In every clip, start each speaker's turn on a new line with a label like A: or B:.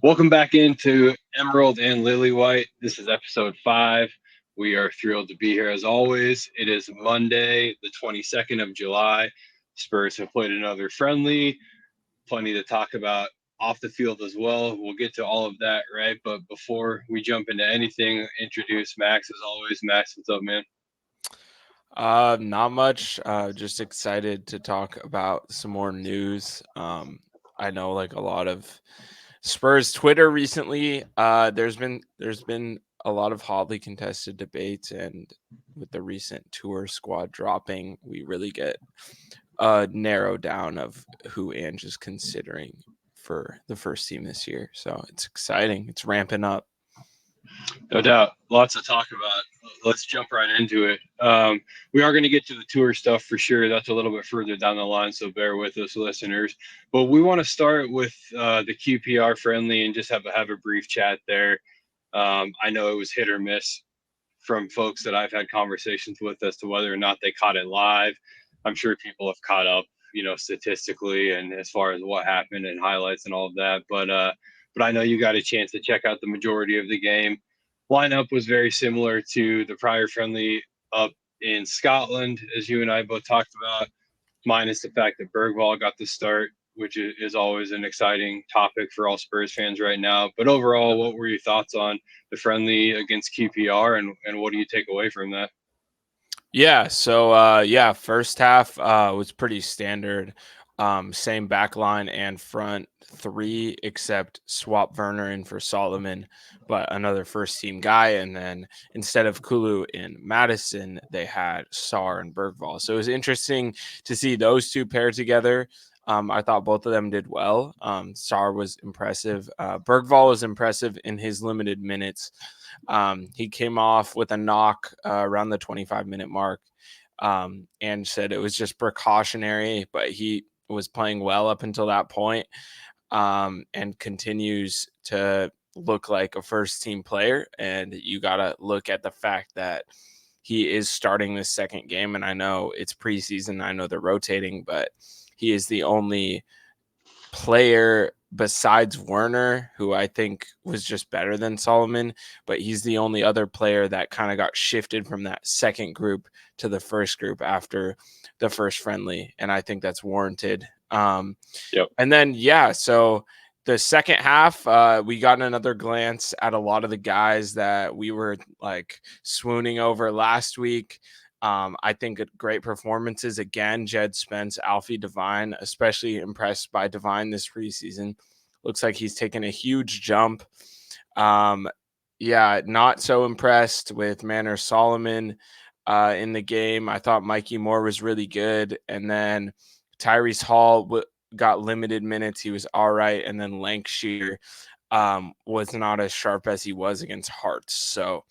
A: Welcome back into Emerald and Lilywhite. This is episode 5. We are thrilled to be here as always. It is Monday, the 22nd of July. Spurs have played another friendly. Plenty to talk about off the field as well. We'll get to all of that, right? But before we jump into anything, introduce Max as always. Max, what's up, man?
B: Not much. Just excited to talk about some more news. I know like a lot of Spurs Twitter recently. There's been a lot of hotly contested debates, and with the recent tour squad dropping, we really get a narrow down of who Ange is considering for the first team this year. So it's exciting. It's ramping up.
A: No doubt. Lots to talk about. Let's jump right into it. We are going to get to the tour stuff for sure. That's a little bit further down the line, so bear with us, listeners. But we want to start with the QPR friendly and just have a brief chat there. I know it was hit or miss from folks that I've had conversations with as to whether or not they caught it live. I'm sure people have caught up, statistically and as far as what happened and highlights and all of that. But I know you got a chance to check out the majority of the game. Lineup was very similar to the prior friendly up in Scotland, as you and I both talked about, minus the fact that Bergvall got the start, which is always an exciting topic for all Spurs fans right now. But overall, what were your thoughts on the friendly against QPR, and what do you take away from that?
B: Yeah, first half was pretty standard. Same back line and front three, except swap Werner in for Solomon, but another first team guy. And then instead of Kulu in Madison, they had Sar and Bergvall. So it was interesting to see those two paired together. I thought both of them did well. Sar was impressive. Bergvall was impressive in his limited minutes. He came off with a knock around the 25-minute mark, and said it was just precautionary, but he was playing well up until that point, and continues to look like a first team player. And you got to look at the fact that he is starting this second game. And I know it's preseason, I know they're rotating, but he is the only player besides Werner, who I think was just better than Solomon, but he's the only other player that kind of got shifted from that second group to the first group after the first friendly. And I think that's warranted.
A: Yep.
B: And then, so the second half, we got another glance at a lot of the guys that we were like swooning over last week. I think great performances again. Jed Spence, Alfie Devine, especially impressed by Devine this preseason. Looks like he's taken a huge jump. Not so impressed with Manor Solomon in the game. I thought Mikey Moore was really good, and then Tyrese Hall got limited minutes. He was all right, and then Lancashire was not as sharp as he was against Hearts. So,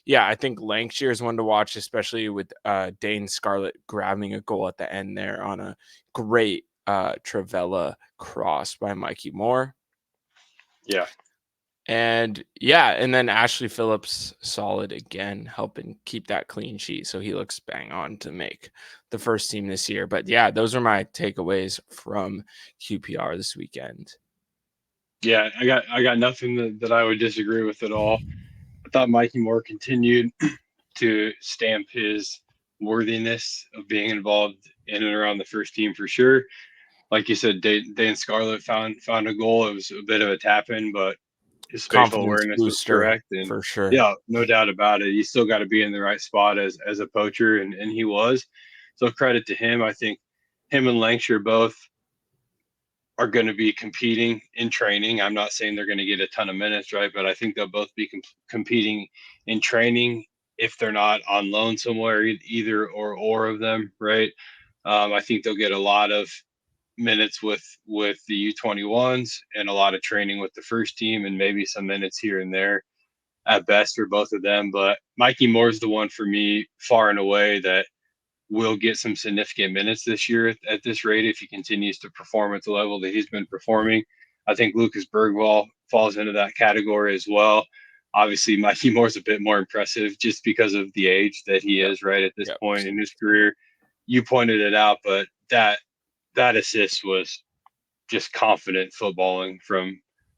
B: yeah, I think Lancashire is one to watch, especially with Dane Scarlett grabbing a goal at the end there on a great Travella cross by Mikey Moore.
A: Yeah.
B: And then Ashley Phillips solid again, helping keep that clean sheet. So he looks bang on to make the first team this year. But yeah, those are my takeaways from QPR this weekend.
A: Yeah, I got nothing that I would disagree with at all. I thought Mikey Moore continued to stamp his worthiness of being involved in and around the first team for sure. Like you said, Dane Scarlett found a goal. It was a bit of a tap in, but his spatial
B: Confidence
A: awareness was
B: booster
A: correct. And
B: for sure.
A: yeah, no doubt about it. You still got to be in the right spot as a poacher, and he was. So credit to him. I think him and Lancashire both are going to be competing in training. I'm not saying they're going to get a ton of minutes, right? But I think they'll both be competing in training if they're not on loan somewhere, either or of them, right? I think they'll get a lot of minutes with the U21s and a lot of training with the first team, and maybe some minutes here and there at best for both of them. But Mikey Moore's the one for me, far and away, that will get some significant minutes this year at this rate if he continues to perform at the level that he's been performing. I think Lucas Bergwall falls into that category as well. Obviously, Mikey Moore's a bit more impressive just because of the age that he
B: Yep.
A: is right at this
B: Yep.
A: point in his career. You pointed it out, but that assist was just confident footballing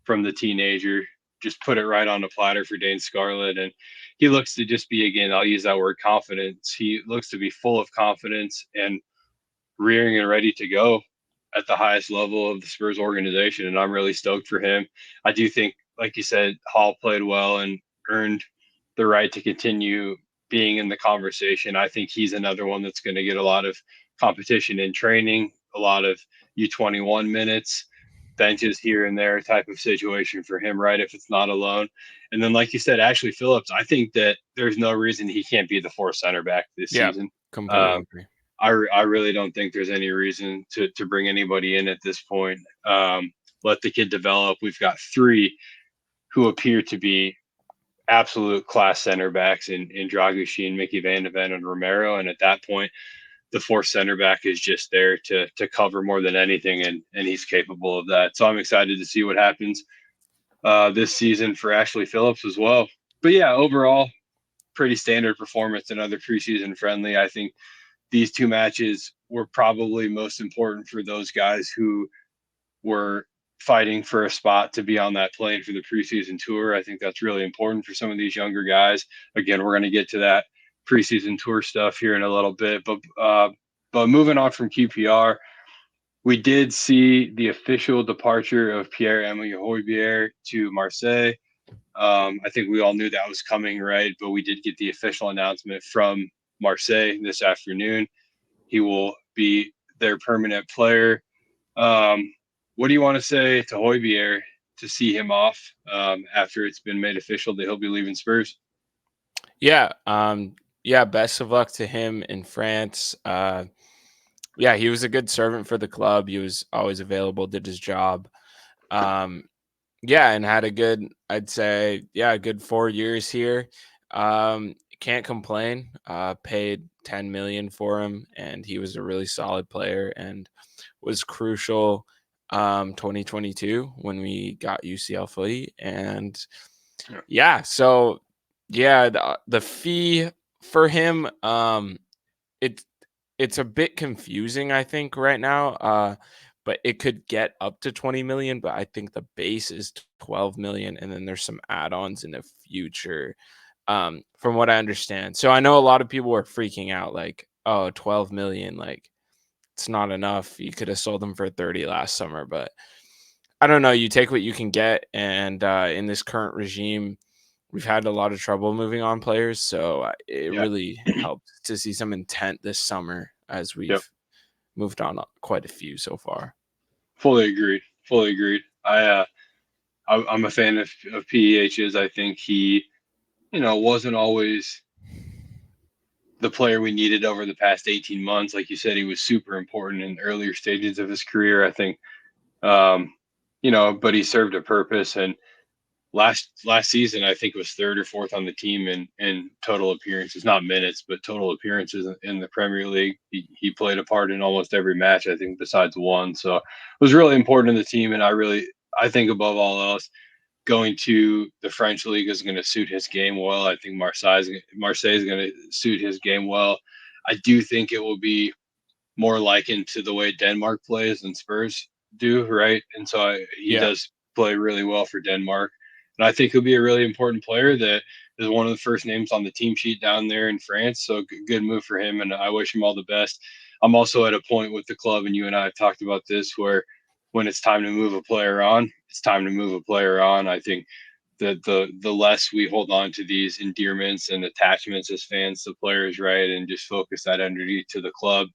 A: from the teenager, just put it right on the platter for Dane Scarlett. And he looks to just be, again, I'll use that word, confidence. He looks to be full of confidence and rearing and ready to go at the highest level of the Spurs organization. And I'm really stoked for him. I do think, like you said, Hall played well and earned the right to continue being in the conversation. I think he's another one that's going to get a lot of competition in training, a lot of U21 minutes, benches here and there type of situation for him, right? If it's not alone. And then, like you said, Ashley Phillips, I think that there's no reason he can't be the fourth center back this
B: Yeah,
A: season.
B: completely agree.
A: I really don't think there's any reason to bring anybody in at this point. Let the kid develop. We've got three who appear to be absolute class center backs in Dragusin, Mickey Van de Ven, and Romero. And at that point, the fourth center back is just there to cover more than anything, and he's capable of that. So I'm excited to see what happens this season for Ashley Phillips as well. But yeah, overall, pretty standard performance. Another preseason friendly. I think these two matches were probably most important for those guys who were fighting for a spot to be on that plane for the preseason tour. I think that's really important for some of these younger guys. Again, we're going to get to that preseason tour stuff here in a little bit, but moving on from QPR, we did see the official departure of Pierre-Emile Højbjerg to Marseille. I think we all knew that was coming, right? But we did get the official announcement from Marseille this afternoon. He will be their permanent player. What do you want to say to Højbjerg to see him off after it's been made official that he'll be leaving Spurs?
B: Yeah, best of luck to him in France. Yeah, he was a good servant for the club. He was always available, did his job. Yeah, and had a good, I'd say, a good 4 years here. Can't complain. Paid 10 million for him, and he was a really solid player and was crucial 2022 when we got UCL fully. And so the fee for him, it's a bit confusing, I think, right now. But it could get up to 20 million, but I think the base is 12 million, and then there's some add-ons in the future, from what I understand. So I know a lot of people were freaking out, like, oh, 12 million, like, it's not enough. You could have sold them for 30 last summer, but I don't know. You take what you can get, and in this current regime, we've had a lot of trouble moving on players, so it really helped to see some intent this summer as we've moved on quite a few so far.
A: Fully agreed. I'm a fan of PEH's. I think he, wasn't always the player we needed over the past 18 months. Like you said, he was super important in earlier stages of his career, I think. But he served a purpose, and last season I think was third or fourth on the team in total appearances, not minutes, but total appearances in the Premier League. He played a part in almost every match, I think, besides one. So it was really important in the team, and I think above all else, going to the French league is going to suit his game well. I think Marseille is going to suit his game well. I do think it will be more likened to the way Denmark plays than Spurs do, right? And so he does play really well for Denmark. And I think he'll be a really important player that is one of the first names on the team sheet down there in France. So good move for him, and I wish him all the best. I'm also at a point with the club, and you and I have talked about this, where when it's time to move a player on, it's time to move a player on. I think that the less we hold on to these endearments and attachments as fans to players, right, and just focus that energy to the club,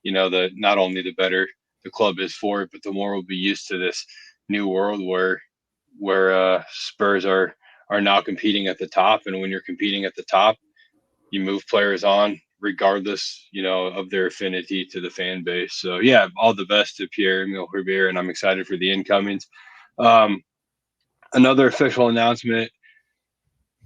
A: not only the better the club is for it, but the more we'll be used to this new world where Spurs are now competing at the top. And when you're competing at the top, you move players on regardless, of their affinity to the fan base. So yeah, all the best to Pierre-Emile Højbjerg, and I'm excited for the incomings. Another official announcement,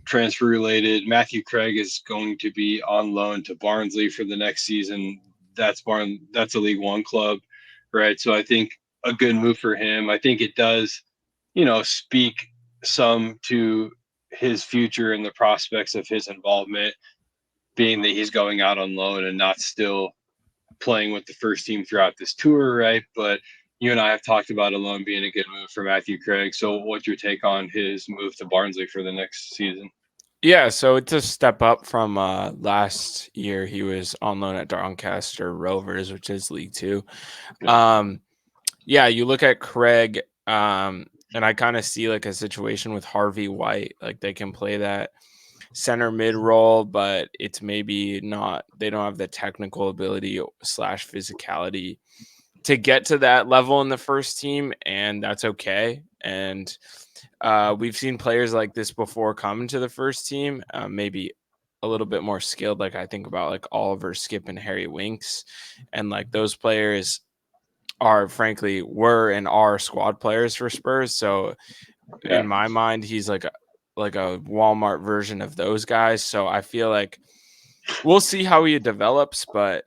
A: transfer related, Matthew Craig is going to be on loan to Barnsley for the next season. That's a League One club, right? So I think a good move for him. I think it does, speak some to his future and the prospects of his involvement, being that he's going out on loan and not still playing with the first team throughout this tour, right? But you and I have talked about a loan being a good move for Matthew Craig. So what's your take on his move to Barnsley for the next season?
B: Yeah, so it's a step up from last year. He was on loan at Doncaster Rovers, which is League Two.
A: Yeah.
B: Um, yeah, you look at Craig, and I kind of see like a situation with Harvey White. Like they can play that center mid role, but it's maybe not. They don't have the technical ability slash physicality to get to that level in the first team, and that's okay. And we've seen players like this before come into the first team, maybe a little bit more skilled. Like I think about like Oliver Skip and Harry Winks, and like those players are frankly were and are squad players for Spurs. So
A: Yeah.
B: in my mind, he's like a Walmart version of those guys. So I feel like we'll see how he develops, but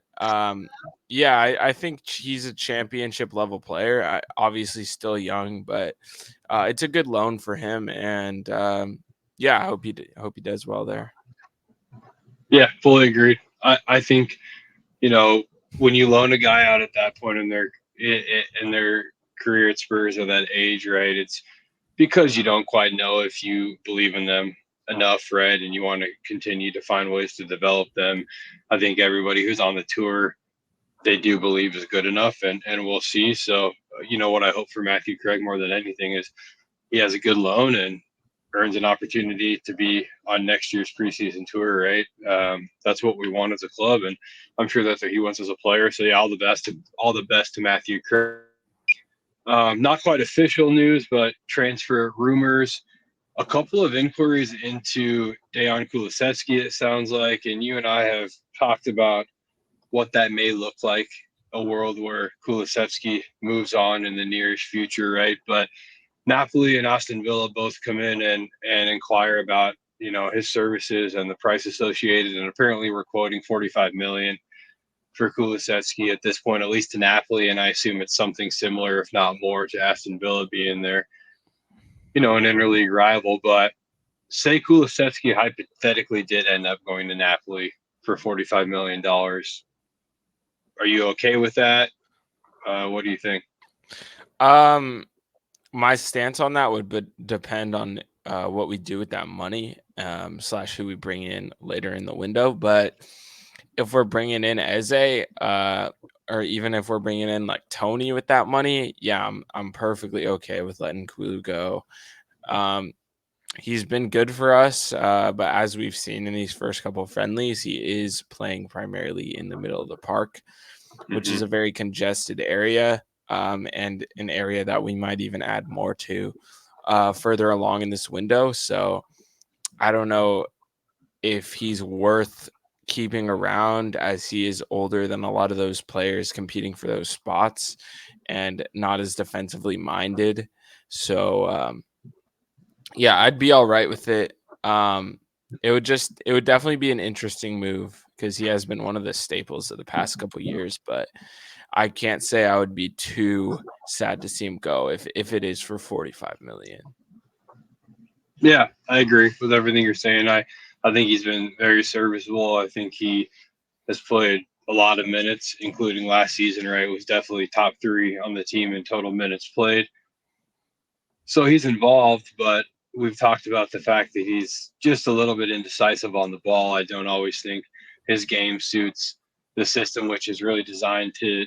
B: yeah, I think he's a championship level player. Obviously still young, but it's a good loan for him, and yeah, I hope he does well there.
A: Yeah, fully agreed. I think, you know, when you loan a guy out at that point in their career at Spurs or that age, right? It's because you don't quite know if you believe in them enough, right? And you want to continue to find ways to develop them. I think everybody who's on the tour, they do believe is good enough, and we'll see. So, what I hope for Matthew Craig more than anything is he has a good loan and earns an opportunity to be on next year's preseason tour, right? That's what we want as a club, and I'm sure that's what he wants as a player. So yeah, all the best to Matthew Craig. Not quite official news, but transfer rumors. A couple of inquiries into Dejan Kulusevski, it sounds like, and you and I have talked about what that may look like, a world where Kulusevski moves on in the nearest future, right? But Napoli and Aston Villa both come in and inquire about his services and the price associated, and apparently we're quoting 45 million for Kulusevski at this point, at least to Napoli, and I assume it's something similar, if not more, to Aston Villa being there, an interleague rival. But say Kulusevski hypothetically did end up going to Napoli for $45 million. Are you okay with that? What do you think?
B: Um, my stance on that would depend on what we do with that money, slash who we bring in later in the window. But if we're bringing in Eze, or even if we're bringing in like Tony with that money, yeah, I'm perfectly okay with letting Kulu go. Um, he's been good for us, but as we've seen in these first couple of friendlies, he is playing primarily in the middle of the park, which is
A: Mm-hmm.
B: a very congested area, and an area that we might even add more to further along in this window. So I don't know if he's worth keeping around, as he is older than a lot of those players competing for those spots and not as defensively minded. So yeah, I'd be all right with it. It would definitely be an interesting move because he has been one of the staples of the past couple years, but I can't say I would be too sad to see him go if it is for 45 million.
A: Yeah, I agree with everything you're saying. I think he's been very serviceable. I think he has played a lot of minutes, including last season, right? Was definitely top three on the team in total minutes played. So he's involved, but we've talked about the fact that he's just a little bit indecisive on the ball. I don't always think his game suits the system, which is really designed to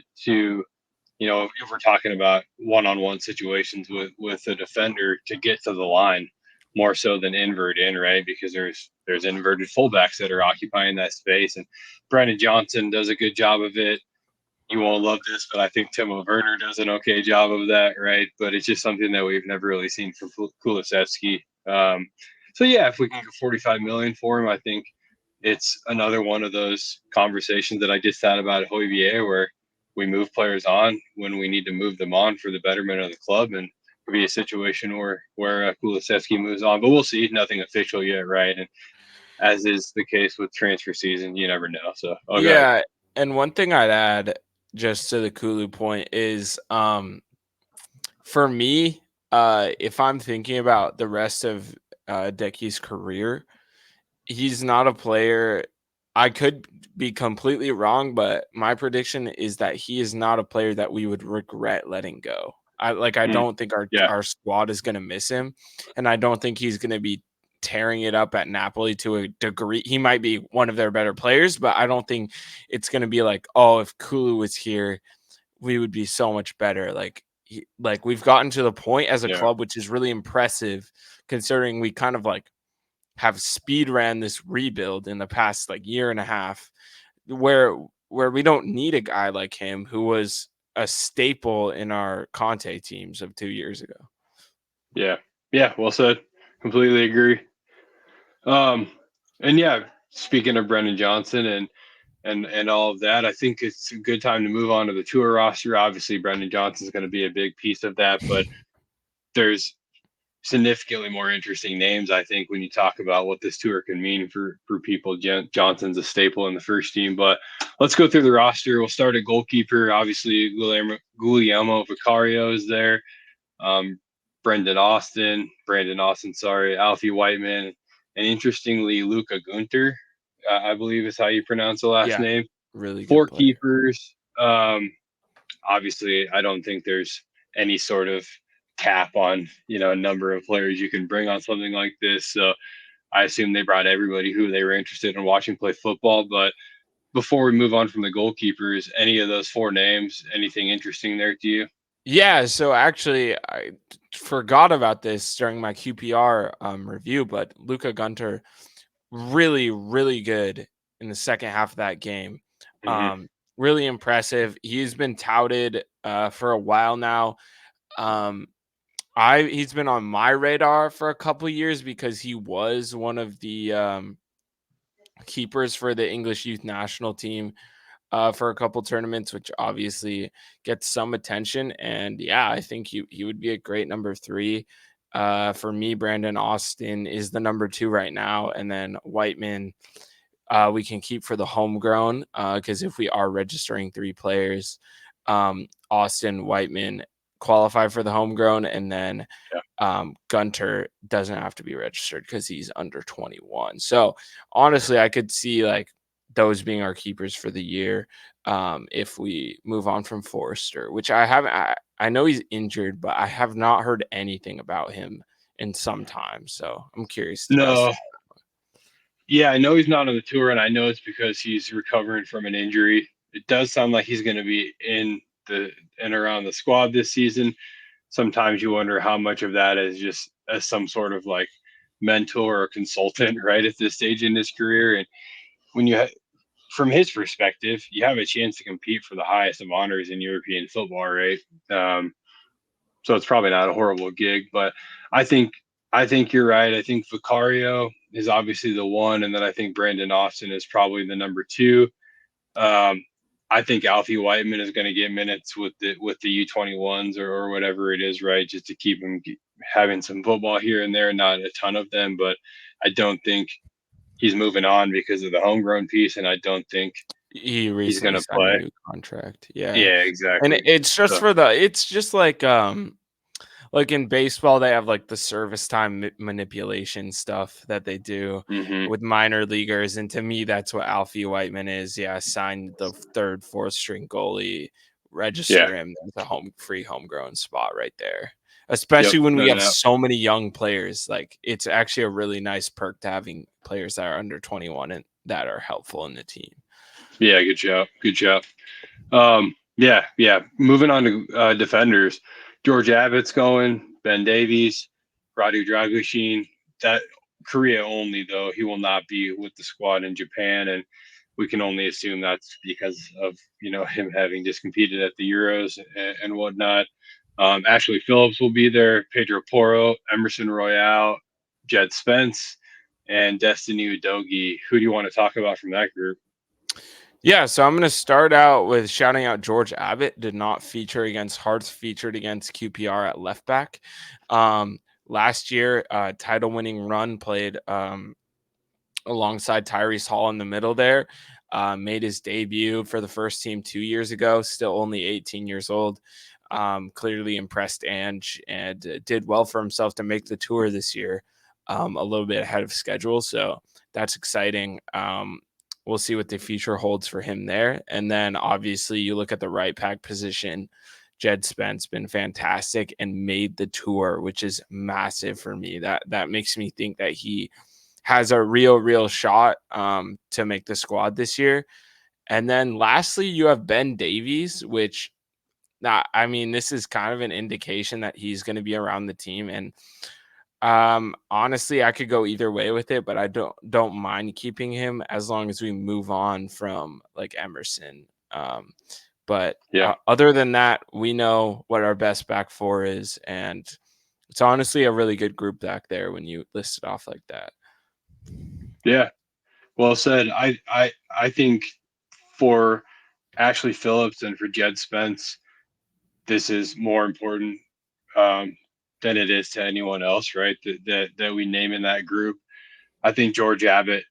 A: if we're talking about one-on-one situations with a defender, to get to the line more so than invert in, right? Because there's inverted fullbacks that are occupying that space, and Brandon Johnson does a good job of it. You won't love this, but I think Timo Werner does an okay job of that, right? But it's just something that we've never really seen from Kulusevski. So yeah, if we can get 45 million for him, I think it's another one of those conversations that I just had about Hoybier, where we move players on when we need to move them on for the betterment of the club, and could be a situation where Kulusevski moves on, but we'll see. Nothing official yet, right? And as is the case with transfer season, you never know. So, okay,
B: Yeah, and one thing I'd add just to the Kulu point is for me, if I'm thinking about the rest of Decky's career, he's not a player. I could be completely wrong, but my prediction is that he is not a player that we would regret letting go. I
A: Mm,
B: don't think
A: yeah,
B: our squad is going to miss him, and I don't think he's going to be tearing it up at Napoli to a degree. He might be one of their better players, but I don't think it's going to be like, oh, if Kulu was here, we would be so much better. Like we've gotten to the point as a
A: yeah,
B: club, which is really impressive considering we kind of like have speed ran this rebuild in the past like year and a half where we don't need a guy like him who was a staple in our Conte teams of 2 years ago.
A: yeah, yeah. Well said. Completely agree. Um, and yeah, speaking of Brendan Johnson and all of that, I think it's a good time to move on to the tour roster. Obviously, Brendan Johnson is going to be a big piece of that, but there's significantly more interesting names, I think, when you talk about what this tour can mean for people. Johnson's a staple in the first team, but let's go through the roster. We'll start at goalkeeper. Obviously, Guglielmo Vicario is there. Um, Brandon Austin, sorry, Alfie Whiteman, and interestingly, Luca Gunter, I believe is how you pronounce the last
B: Yeah,
A: name.
B: really good
A: Four
B: player.
A: keepers. Obviously, I don't think there's any sort of cap on a number of players you can bring on something like this. So I assume they brought everybody who they were interested in watching play football. But before we move on from the goalkeepers, any of those four names, anything interesting there to you?
B: Yeah, so actually, I forgot about this during my QPR review, but Luca Gunter really, really good in the second half of that game.
A: Mm-hmm.
B: Um, really impressive. He's been touted for a while now. Um, he's been on my radar for a couple years because he was one of the keepers for the English youth national team for a couple tournaments, which obviously gets some attention. And yeah, I think he would be a great number three. For me, Brandon Austin is the number two right now, and then Whiteman we can keep for the homegrown because if we are registering three players, Austin Whiteman qualify for the homegrown, and then
A: Yeah.
B: Gunter doesn't have to be registered because he's under 21. So honestly, I could see like those being our keepers for the year if we move on from Forrester, which I haven't. I know he's injured, but I have not heard anything about him in some time. So I'm curious to test
A: No.
B: him.
A: Yeah, I know he's not on the tour, and I know it's because he's recovering from an injury. It does sound like he's going to be in the and around the squad this season. Sometimes you wonder how much of that is just as some sort of like mentor or consultant, right, at this stage in his career. And when from his perspective, you have a chance to compete for the highest of honors in European football, right? Um, so it's probably not a horrible gig, but I think I think you're right. I think Vicario is obviously the one, and then I think Brandon Austin is probably the number two. Um, I think Alfie Whiteman is going to get minutes with the U21s or whatever it is, right? Just to keep him having some football here and there, not a ton of them. But I don't think he's moving on because of the homegrown piece, and I don't think
B: He
A: he's going
B: recently
A: to
B: signed a
A: play.
B: new contract. Yeah.
A: Yeah,
B: And
A: exactly.
B: it's just
A: So,
B: for it's just like in baseball they have like the service time manipulation stuff that they do
A: hmm
B: with minor leaguers, and to me that's what Alfie Whiteman is. Yeah, sign the third, fourth string goalie,
A: yeah,
B: register him. There's a free homegrown spot right there.
A: yep,
B: Especially when
A: no
B: we have
A: doubt.
B: so many young players. Like it's actually a really nice perk to having players that are under 21 and that are helpful in the team.
A: Yeah, good job, good job. Yeah, yeah. Moving on to defenders, George Abbott's going, Ben Davies, Radu Dragoshin. That Korea only though. He will not be with the squad in Japan, and we can only assume that's because of him having just competed at the Euros and whatnot. Ashley Phillips will be there. Pedro Porro, Emerson Royale, Jed Spence, and Destiny Udogi. Who do you want to talk about from that group?
B: Yeah, so I'm going to start out with shouting out George Abbott. Did not feature against Hearts, featured against QPR at left back. Last year, title winning run, played alongside Tyrese Hall in the middle there. Made his debut for the first team 2 years ago, still only 18 years old. Clearly impressed Ange and did well for himself to make the tour this year, a little bit ahead of schedule. So that's exciting. we'll see what the future holds for him there. And then obviously you look at the right back position. Jed Spence been fantastic and made the tour, which is massive for me. That makes me think that he has a real shot to make the squad this year. And then lastly, you have Ben Davies, which I mean, this is kind of an indication that he's going to be around the team. And honestly, I could go either way with it, but I don't mind keeping him as long as we move on from like Emerson. But
A: Yeah.
B: other than that, we know what our best back four is, and it's honestly a really good group back there when you list it off like that.
A: Yeah. Well said. I think for Ashley Phillips and for Jed Spence, this is more important than it is to anyone else, right? That we name in that group. I think George Abbott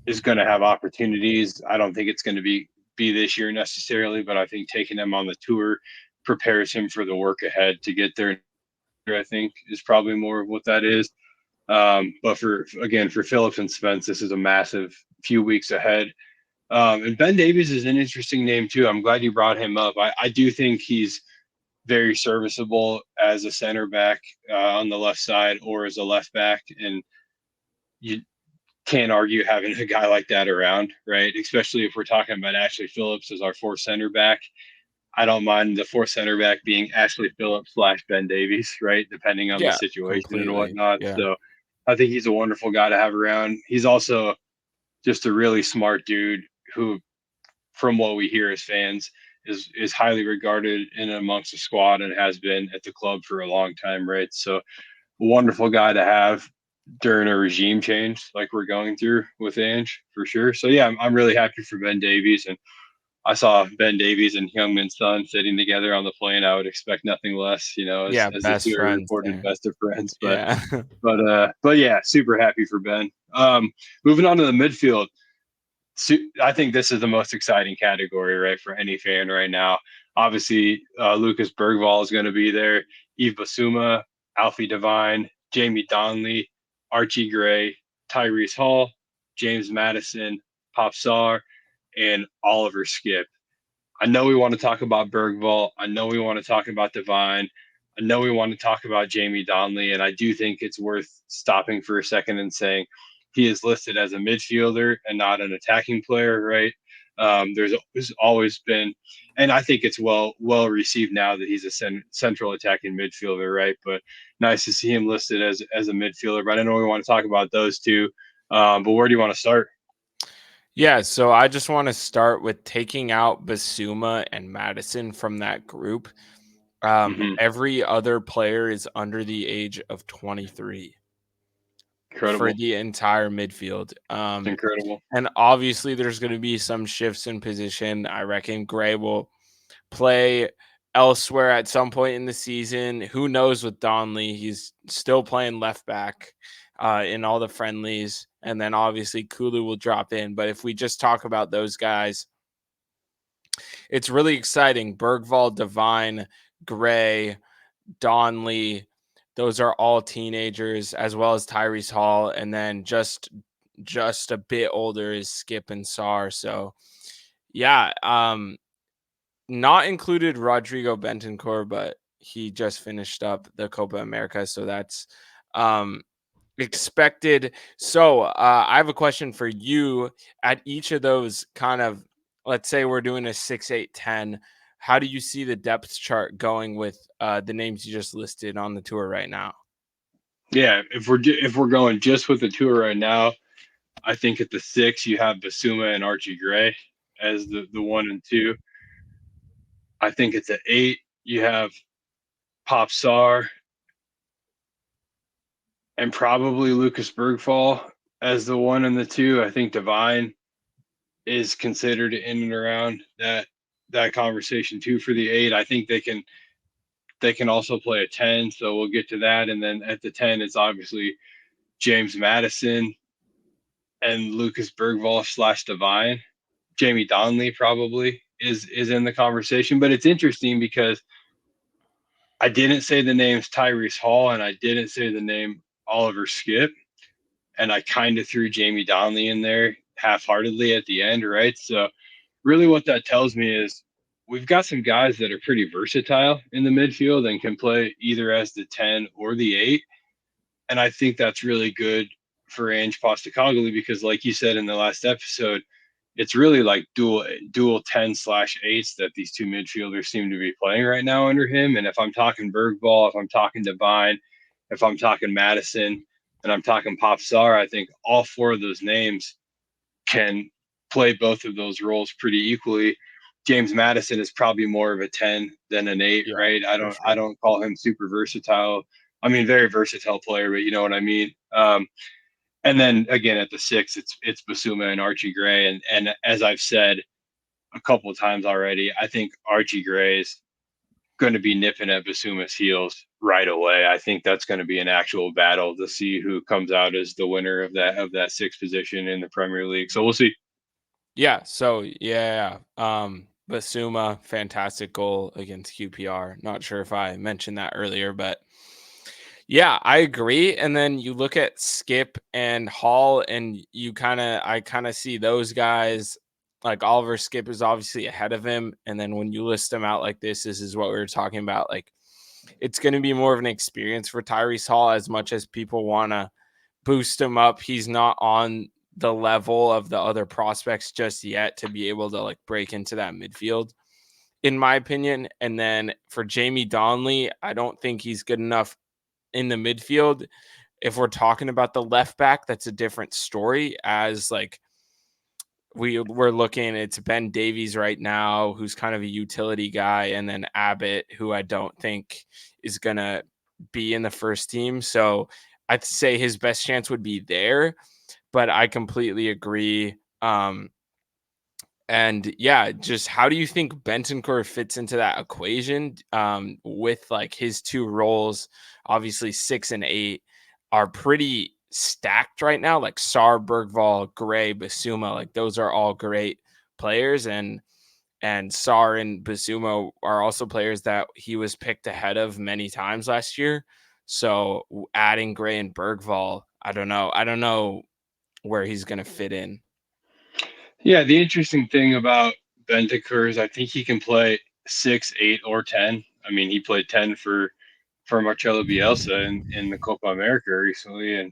A: is going to have opportunities. I don't think it's going to be this year necessarily, but I think taking him on the tour prepares him for the work ahead to get there. I think is probably more of what that is. But for Phillips and Spence, this is a massive few weeks ahead. And Ben Davies is an interesting name too. I'm glad you brought him up. I do think he's very serviceable as a center back on the left side or as a left back, and you can't argue having a guy like that around, right? Especially if we're talking about Ashley Phillips as our fourth center back. I don't mind the fourth center back being Ashley Phillips / Ben Davies, right? Depending on the
B: Yeah,
A: situation and
B: completely.
A: whatnot.
B: Yeah.
A: So I think he's a wonderful guy to have around. He's also just a really smart dude who, from what we hear as fans, is highly regarded in amongst the squad and has been at the club for a long time, right? So a wonderful guy to have during a regime change like we're going through with Ange for sure. So yeah, I'm really happy for Ben Davies, and I saw Ben Davies and Heung-Min Son sitting together on the plane. I would expect nothing less,
B: Yeah,
A: as the
B: best
A: two are
B: friends
A: reported
B: there.
A: best of friends.
B: Yeah.
A: But yeah, super happy for Ben. Moving on to the midfield. I think this is the most exciting category, right, for any fan right now. Obviously, Lucas Bergvall is going to be there. Yves Basuma, Alfie Devine, Jamie Donnelly, Archie Gray, Tyrese Hall, James Madison, Pop Sar, and Oliver Skip. I know we want to talk about Bergvall. I know we want to talk about Devine. I know we want to talk about Jamie Donnelly. And I do think it's worth stopping for a second and saying he is listed as a midfielder and not an attacking player, right? There's always been, and I think it's well received now that he's a central attacking midfielder, right? But nice to see him listed as a midfielder. But I know we want to talk about those two. But where do you want to start?
B: Yeah, so I just want to start with taking out Basuma and Madison from that group.
A: Mm-hmm.
B: Every other player is under the age of 23 for
A: Incredible.
B: the entire midfield.
A: It's incredible.
B: And obviously, there's going to be some shifts in position. I reckon Gray will play elsewhere at some point in the season. Who knows with Donnelly? He's still playing left back in all the friendlies. And then obviously Kulu will drop in. But if we just talk about those guys, it's really exciting. Bergvall, Devine, Gray, Donnelly, those are all teenagers, as well as Tyrese Hall. And then just a bit older is Skip and Sar. So yeah, not included Rodrigo Bentancur, but he just finished up the Copa America, so that's expected. So I have a question for you. At each of those kind of, let's say we're doing a 6, 8, 10. How do you see the depth chart going with the names you just listed on the tour right now?
A: Yeah, if we're going just with the tour right now, I think at the 6 you have Basuma and Archie Gray as the 1 and 2. I think at the 8 you have Pop Sar and probably Lucas Bergfall as the 1 and the 2. I think Devine is considered in and around that conversation too for the 8. I think they can also play a 10, so we'll get to that. And then at the 10 it's obviously James Madison and Lucas Bergvall / Devine. Jamie Donnelly probably is in the conversation, but it's interesting because I didn't say the names Tyrese Hall and I didn't say the name Oliver Skip, and I kind of threw Jamie Donnelly in there half-heartedly at the end, right? So really what that tells me is we've got some guys that are pretty versatile in the midfield and can play either as the 10 or the 8. And I think that's really good for Ange Postecoglou because, like you said in the last episode, it's really like dual 10/8s that these two midfielders seem to be playing right now under him. And if I'm talking Bergvall, if I'm talking Devine, if I'm talking Madison, and I'm talking Pop Sar, I think all four of those names can play both of those roles pretty equally. James Madison is probably more of a 10 than an 8,
B: Yeah,
A: right? I
B: for
A: don't I
B: sure.
A: don't call him super versatile. I mean, very versatile player, but you know what I mean. And then again at the 6, it's Basuma and Archie Gray, and as I've said a couple of times already, I think Archie Gray is going to be nipping at Basuma's heels right away. I think that's going to be an actual battle to see who comes out as the winner of that 6th position in the Premier League. So we'll see.
B: Yeah. So yeah. Basuma, fantastic goal against QPR. Not sure if I mentioned that earlier, but yeah, I agree. And then you look at Skip and Hall, and I kind of see those guys. Like Oliver Skip is obviously ahead of him, and then when you list them out like this is what we were talking about. Like it's going to be more of an experience for Tyrese Hall as much as people want to boost him up. He's not on the level of the other prospects just yet to be able to like break into that midfield, in my opinion. And then for Jamie Donnelly, I don't think he's good enough in the midfield. If we're talking about the left back, that's a different story. As like we're looking, it's Ben Davies right now, who's kind of a utility guy, and then Abbott, who I don't think is gonna be in the first team. So I'd say his best chance would be there, but I completely agree. And yeah, just how do you think Bentancur fits into that equation with like his two roles? Obviously, 6 and 8 are pretty stacked right now. Like Sar, Bergvall, Gray, Basuma, like those are all great players, and Sar and Basuma are also players that he was picked ahead of many times last year. So adding Gray and Bergvall, I don't know. I don't know where he's gonna fit in.
A: Yeah, the interesting thing about Bentancur is I think he can play 6, 8, or 10. I mean, he played 10 for Marcelo Bielsa in the Copa America recently, and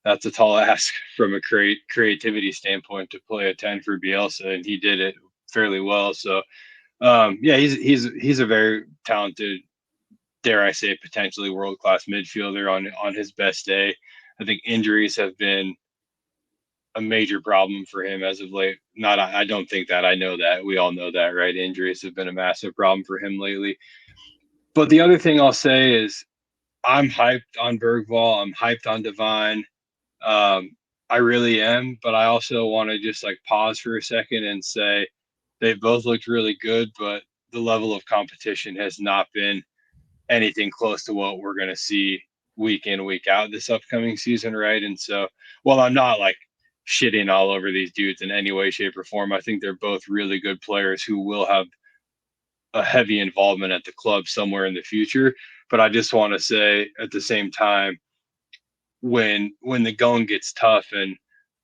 A: that's a tall ask from a creativity standpoint to play a 10 for Bielsa, and he did it fairly well. So, yeah, he's a very talented, dare I say, potentially world class midfielder on his best day. I think injuries have been a major problem for him as of late. Not, I don't think that. I know that. We all know that, right? Injuries have been a massive problem for him lately. But the other thing I'll say is I'm hyped on Bergvall. I'm hyped on Devine. Um, I really am. But I also want to just like pause for a second and say they've both looked really good, but the level of competition has not been anything close to what we're going to see week in, week out this upcoming season, right? And so, while I'm not like shitting all over these dudes in any way, shape, or form, I think they're both really good players who will have a heavy involvement at the club somewhere in the future. But I just want to say at the same time, when the going gets tough and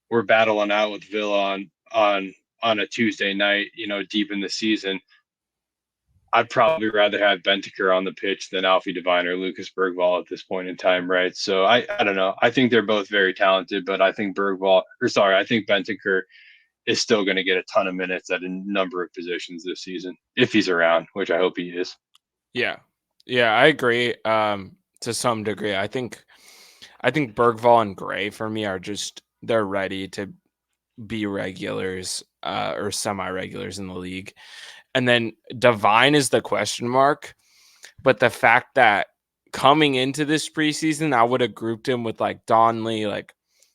A: we're battling out with Villa on a Tuesday night, deep in the season, I'd probably rather have Bentancur on the pitch than Alfie Devine or Lucas Bergvall at this point in time, right? So I don't know. I think they're both very talented, but I think I think Bentancur is still going to get a ton of minutes at a number of positions this season if he's around, which I hope he is.
B: Yeah. Yeah, I agree. To some degree. I think Bergvall and Gray for me are just they're ready to be regulars or semi-regulars in the league. And then Divine is the question mark. But the fact that coming into this preseason, I would have grouped him with like Donley, like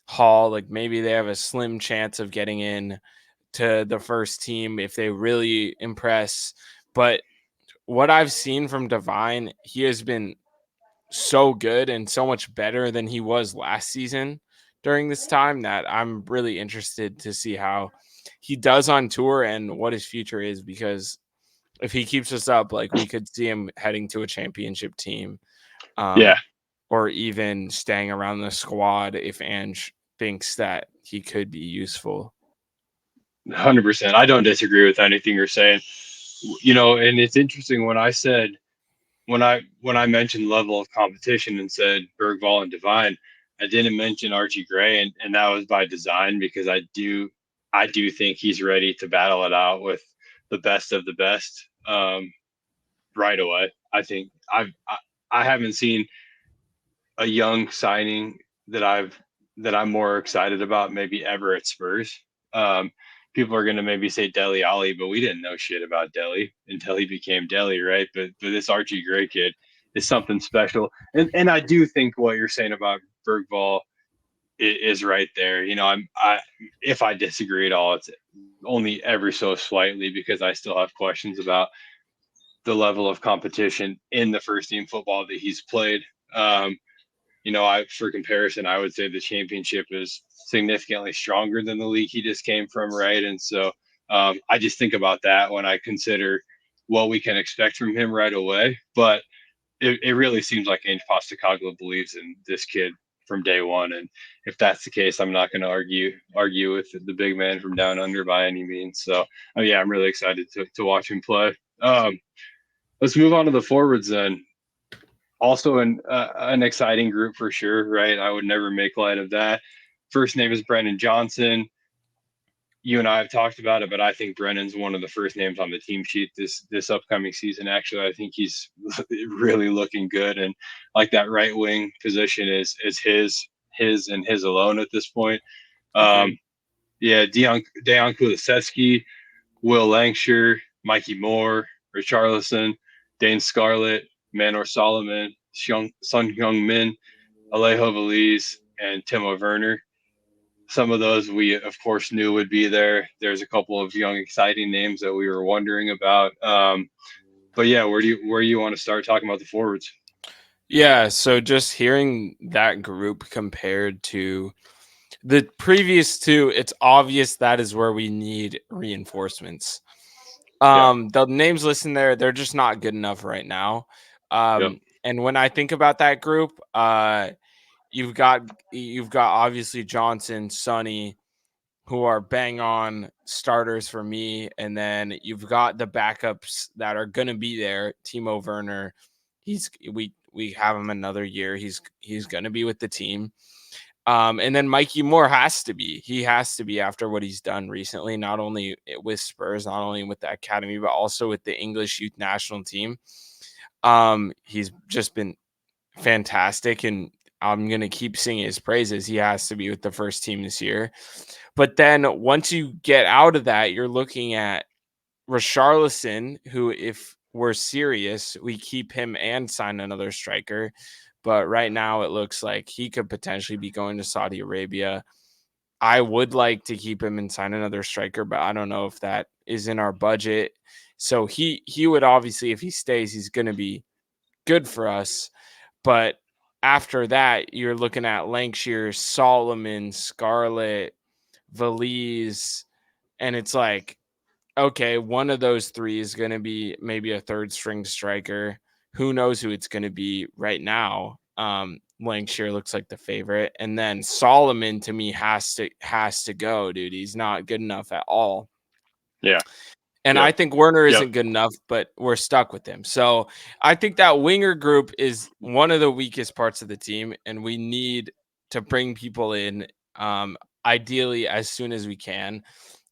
B: Hall, like maybe they have a slim chance of getting in to the first team if they really impress. But what I've seen from Divine, he has been so good and so much better than he was last season during this time that I'm really interested to see how he does on tour and what his future is, because if he keeps us up, like we could see him heading to a championship team,
A: Yeah.
B: um, or even staying around the squad if Ange thinks that he could be useful.
A: 100%. I don't disagree with anything you're saying. And it's interesting when I mentioned level of competition and said Bergvall and Divine, I didn't mention Archie Gray, and that was by design because I do think he's ready to battle it out with the best of the best right away. I think I haven't seen a young signing that I'm more excited about maybe ever at Spurs. Um, People are going to maybe say Dele Ali, but we didn't know shit about Dele until he became Dele, right? But this Archie Gray kid is something special, and I do think what you're saying about Bergvall is right there. If I disagree at all, it's only ever so slightly because I still have questions about the level of competition in the first team football that he's played. Um, for comparison, I would say the championship is significantly stronger than the league he just came from, right? And so I just think about that when I consider what we can expect from him right away. But it really seems like Ange Postecoglou believes in this kid from day one, and if that's the case, I'm not going to argue with the big man from down under by any means. So yeah, I'm really excited to watch him play. Let's move on to the forwards then. Also an exciting group for sure, right? I would never make light of that. First name is Brennan Johnson. You and I have talked about it, but I think Brennan's one of the first names on the team sheet this upcoming season. Actually, I think he's really looking good, and like that right wing position is his and his alone at this point.
B: Agreed.
A: Yeah, Dejan Kulisevsky, Will Langsher, Mikey Moore, Richarlison, Dane Scarlett, Manor Solomon, Sun Hyung Min, Alejo Veliz, and Timo Werner. Some of those we, of course, knew would be there. There's a couple of young, exciting names that we were wondering about. But yeah, where do you want to start talking about the forwards?
B: Yeah, so just hearing that group compared to the previous two, it's obvious that is where we need reinforcements.
A: Yeah.
B: The names listed there, they're just not good enough right now.
A: Yep.
B: And when I think about that group, you've got obviously Johnson, Sonny, who are bang on starters for me, and then you've got the backups that are going to be there. Timo Werner, we have him another year. He's going to be with the team. And then Mikey Moore has to be. He has to be after what he's done recently, not only with Spurs, not only with the academy, but also with the English youth national team. He's just been fantastic, and I'm gonna keep singing his praises. He has to be with the first team this year. But then once you get out of that, you're looking at Richarlison, who, if we're serious, we keep him and sign another striker. But right now, it looks like he could potentially be going to Saudi Arabia. I would like to keep him and sign another striker, but I don't know if that is in our budget. So he would obviously, if he stays, he's going to be good for us. But after that, you're looking at Lancashire, Solomon, Scarlett, Valise, and it's like, okay, one of those three is going to be maybe a third string striker. Who knows who it's going to be right now? Lancashire looks like the favorite, and then Solomon to me has to go, dude. He's not good enough at all.
A: Yeah.
B: And
A: Yep.
B: I think Werner
A: Yep.
B: isn't good enough, but we're stuck with him. So I think that winger group is one of the weakest parts of the team, and we need to bring people in, ideally as soon as we can.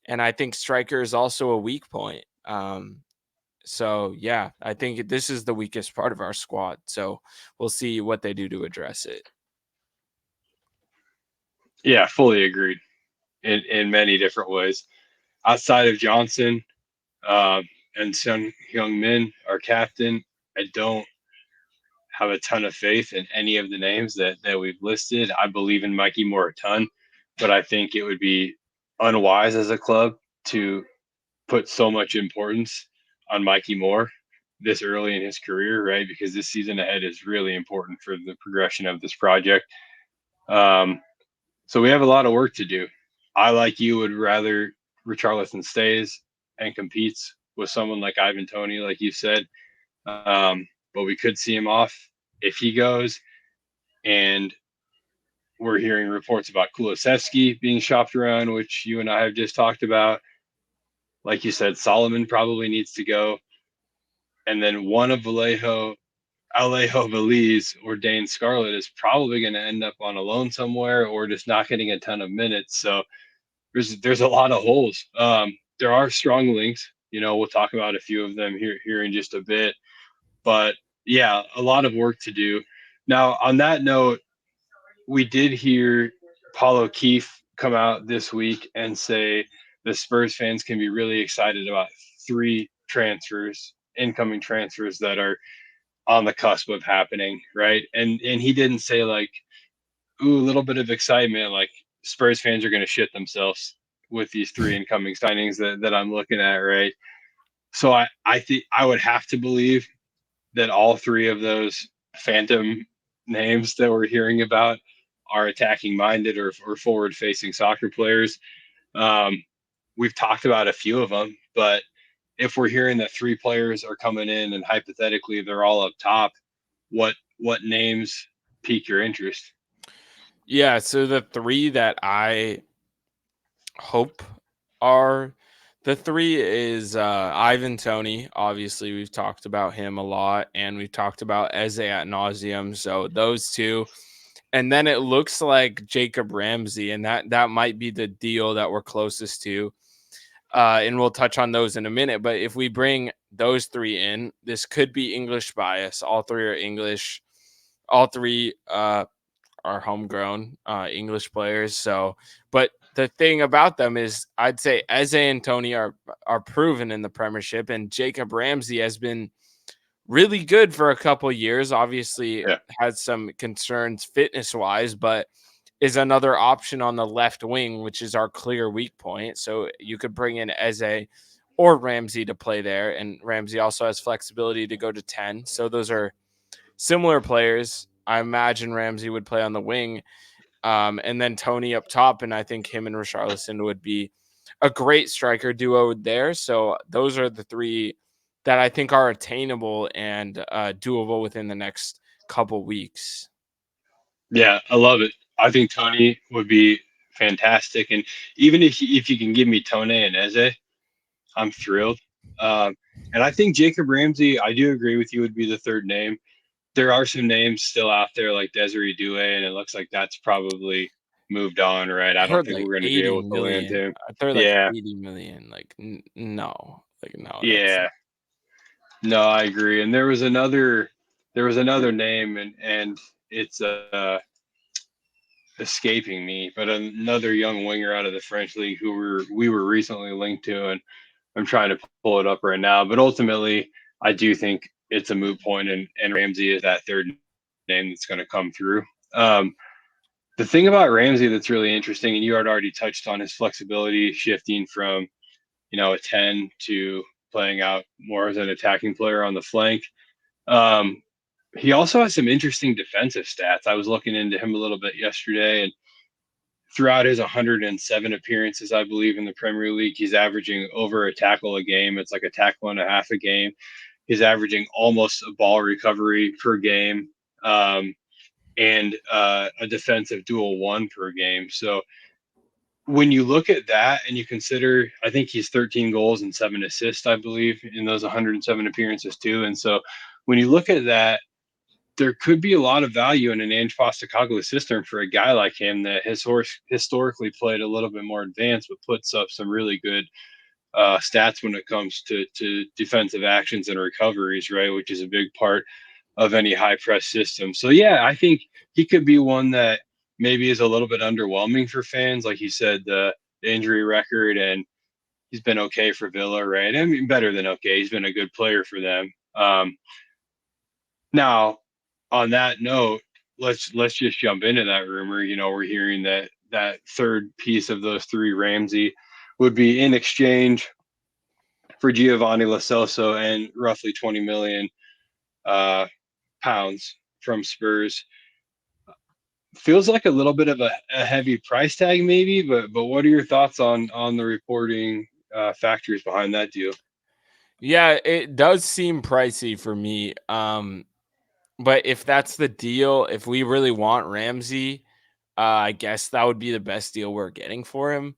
B: And I think striker is also a weak point. So yeah, I think this is the weakest part of our squad. So we'll see what they do to address it.
A: Yeah, fully agreed in many different ways. Outside of Johnson and Sun Hyung Min, our captain, I don't have a ton of faith in any of the names that we've listed. I believe in Mikey Moore a ton, but I think it would be unwise as a club to put so much importance on Mikey Moore this early in his career, right? Because this season ahead is really important for the progression of this project. Um, so we have a lot of work to do. I, like you, would rather Richarlison stays and competes with someone like Ivan Toney, like you said. But we could see him off if he goes. And we're hearing reports about Kulisevsky being shopped around, which you and I have just talked about. Like you said, Solomon probably needs to go. And then one of Alejo Veliz or Dane Scarlett is probably going to end up on a loan somewhere or just not getting a ton of minutes. So there's a lot of holes. There are strong links. We'll talk about a few of them here in just a bit. But yeah, a lot of work to do. Now, on that note, we did hear Paul O'Keefe come out this week and say the Spurs fans can be really excited about three incoming transfers that are on the cusp of happening, right? And he didn't say like, ooh, a little bit of excitement, like Spurs fans are going to shit themselves with these three incoming signings that I'm looking at, right? So I think I would have to believe that all three of those phantom names that we're hearing about are attacking minded or forward facing soccer players. Um, we've talked about a few of them, but if we're hearing that three players are coming in and hypothetically they're all up top, what names pique your interest?
B: Yeah, so the three that I hope are the three is Ivan Tony. Obviously, we've talked about him a lot, and we've talked about Eze at nauseum. So those two, and then it looks like Jacob Ramsey, and that might be the deal that we're closest to. And we'll touch on those in a minute. But if we bring those three in, this could be English bias. All three are English. All three are homegrown English players. So, but the thing about them is, I'd say Eze and Tony are proven in the Premiership, and Jacob Ramsey has been really good for a couple years. Obviously,
A: Yeah,
B: has some concerns fitness wise, but is another option on the left wing, which is our clear weak point. So you could bring in Eze or Ramsey to play there, and Ramsey also has flexibility to go to 10. So those are similar players. I imagine Ramsey would play on the wing, and then Tony up top, and I think him and Richarlison would be a great striker duo there. So those are the three that I think are attainable and doable within the next couple weeks.
A: yeah, I love it. I think Tony would be fantastic, and even if you can give me Tony and Eze, I'm thrilled. Um, and I think Jacob Ramsey, I do agree with you, would be the third name. There are some names still out there like Desiree Douay, and it looks like that's probably moved on, right?
B: I
A: I don't
B: heard
A: think
B: like
A: we're going to be
B: 80
A: able to land
B: million.
A: him.
B: I heard like
A: Yeah,
B: 80 million. Like no, like no, that's
A: yeah, no, I agree. And there was another name, and it's escaping me, but another young winger out of the French league who we were recently linked to, and I'm trying to pull it up right now. But ultimately, I do think it's a moot point, and Ramsey is that third name that's going to come through. Um, the thing about Ramsey that's really interesting, and you had already touched on his flexibility shifting from a 10 to playing out more as an attacking player on the flank. Um, he also has some interesting defensive stats. I was looking into him a little bit yesterday, and throughout his 107 appearances, I believe, in the Premier League, he's averaging over a tackle a game. It's like a tackle and a half a game. He's averaging almost a ball recovery per game, and a defensive duel one per game. So when you look at that and you consider, I think he's 13 goals and 7 assists, I believe, in those 107 appearances too. And so when you look at that, there could be a lot of value in an Ange Postecoglou system for a guy like him that has historically played a little bit more advanced, but puts up some really good stats when it comes to defensive actions and recoveries, right? Which is a big part of any high press system. So yeah, I think he could be one that maybe is a little bit underwhelming for fans. Like you said, the injury record, and he's been okay for Villa, right? I mean, better than okay. He's been a good player for them. Now, on that note, let's just jump into that rumor. We're hearing that third piece of those three, Ramsey, would be in exchange for Giovanni Lo Celso and roughly 20 million uh, pounds from Spurs. Feels like a little bit of a heavy price tag, maybe, but what are your thoughts on the reporting factors behind that deal?
B: yeah, it does seem pricey for me. But if that's the deal, if we really want Ramsey, I guess that would be the best deal we're getting for him.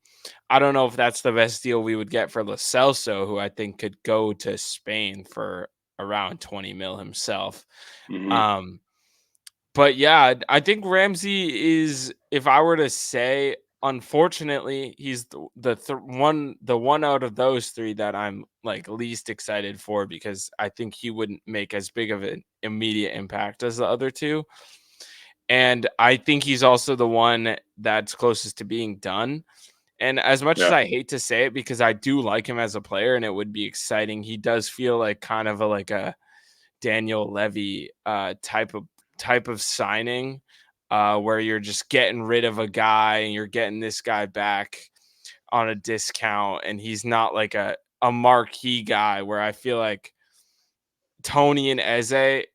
B: I don't know if that's the best deal we would get for Lo Celso, who I think could go to Spain for around 20 mil himself.
A: Hmm.
B: Um, but yeah, I think Ramsey is, if I were to say, unfortunately, he's the one out of those three that I'm like least excited for, because I think he wouldn't make as big of an immediate impact as the other two. And I think he's also the one that's closest to being done. And as much as
A: Yeah.
B: I hate to say it, because I do like him as a player and it would be exciting, he does feel like kind of a Daniel Levy type of signing, where you're just getting rid of a guy and you're getting this guy back on a discount, and he's not like a marquee guy where I feel like Tony and Eze,